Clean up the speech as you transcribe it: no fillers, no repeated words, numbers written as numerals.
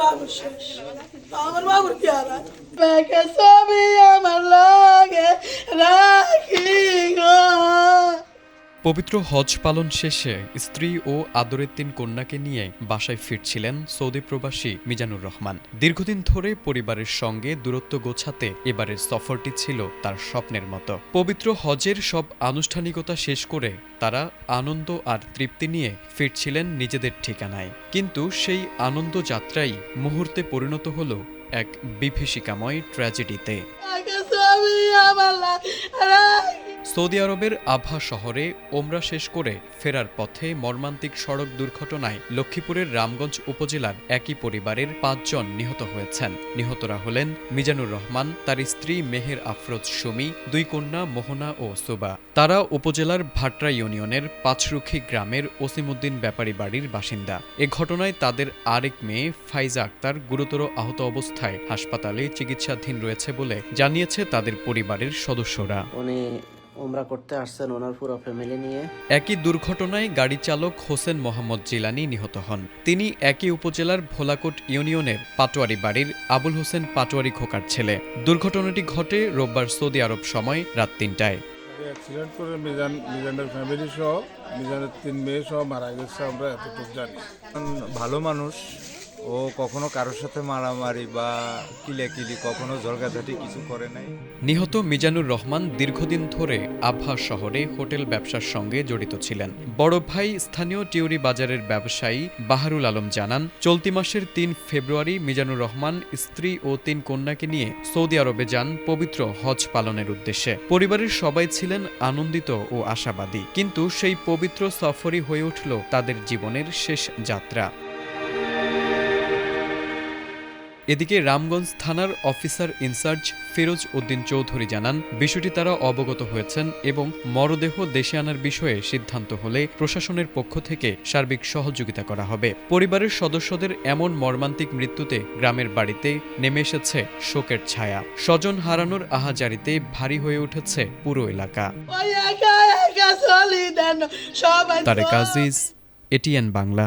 বাবুর শেষ, আমার বাবুর কি আর আছে? ব্যাগে ছবি আমার লাগে রাখি গো। পবিত্র হজ পালন শেষে স্ত্রী ও আদরের ৩ কন্যাকে নিয়ে বাসায় ফিরছিলেন সৌদি প্রবাসী মিজানুর রহমান। দীর্ঘদিন ধরে পরিবারের সঙ্গে দূরত্ব গোছাতে এবারের সফরটি ছিল তার স্বপ্নের মতো। পবিত্র হজের সব আনুষ্ঠানিকতা শেষ করে তারা আনন্দ আর তৃপ্তি নিয়ে ফিরছিলেন নিজেদের ঠিকানায়। কিন্তু সেই আনন্দ যাত্রাই মুহূর্তে পরিণত হল এক বিভীষিকাময় ট্র্যাজেডিতে। ব্যাগে ছবি আমার লাগে রাখি। সৌদি আরবের আভা শহরে ওমরা শেষ করে ফেরার পথে মর্মান্তিক সড়ক দুর্ঘটনায় লক্ষ্মীপুরের রামগঞ্জ উপজেলার একই পরিবারের ৫ জন নিহত হয়েছেন। নিহতরা হলেন মিজানুর রহমান, তার স্ত্রী মেহের আফরোজ সুমি, ২ কন্যা মোহনা ও সুবা। তারা উপজেলার ভাট্রা ইউনিয়নের পাঁচরুখি গ্রামের ওসিমউদ্দিন ব্যাপারী বাড়ির বাসিন্দা। এ ঘটনায় তাদের আরেক মেয়ে ফাইজা আক্তার গুরুতর আহত অবস্থায় হাসপাতালে চিকিৎসাধীন রয়েছে বলে জানিয়েছে তাদের পরিবারের সদস্যরা। উনি উমরা করতে আসছেন ওনার পুরো ফ্যামিলি নিয়ে। একই দুর্ঘটনায় গাড়ি চালক হোসেন মোহাম্মদ জিলানি নিহত হন। তিনি একই উপজেলার ভোলাকোট ইউনিয়নের পাটোয়ারি বাড়ির আবুল হোসেন পাটোয়ারি খোকার ছেলে। দুর্ঘটনাটি ঘটে রোববার সৌদি আরব সময় রাত ৩টায়। অ্যাক্সিডেন্ট করে মিজানের ফ্যামিলি সহ মিজানের ৩ মেয়ে সহ মারা গেছে, আমরা এতটুকু জানি। ভালো মানুষ, ও কখনো কারোর সাথে মারামারি বা কিলাকিলি কখনো ঝগড়াঝাটি কিছু করে নাই। নিহত মিজানুর রহমান দীর্ঘদিন ধরে আভা শহরে হোটেল ব্যবসার সঙ্গে জড়িত ছিলেন। বড় ভাই স্থানীয় টিউরি বাজারের ব্যবসায়ী বাহারুল আলম জানান, চলতি মাসের ৩ ফেব্রুয়ারি মিজানুর রহমান স্ত্রী ও ৩ কন্যাকে নিয়ে সৌদি আরবে যান পবিত্র হজ পালনের উদ্দেশ্যে। পরিবারের সবাই ছিলেন আনন্দিত ও আশাবাদী, কিন্তু সেই পবিত্র সফরই হয়ে উঠল তাদের জীবনের শেষ যাত্রা। এদিকে রামগঞ্জ থানার অফিসার ইনচার্জ ফিরোজ উদ্দিন চৌধুরী জানান, বিষয়টি তারা অবগত হয়েছেন এবং মরদেহ দেশে আনার বিষয়ে সিদ্ধান্ত হলে প্রশাসনের পক্ষ থেকে সার্বিক সহযোগিতা করা হবে। পরিবারের সদস্যদের এমন মর্মান্তিক মৃত্যুতে গ্রামের বাড়িতে নেমে এসেছে শোকের ছায়া। স্বজন হারানোর আহাজারিতে ভারী হয়ে উঠেছে পুরো এলাকা। ওই একা একা চলি দেন সবাই। তারেক আজিজ, এটিএন বাংলা।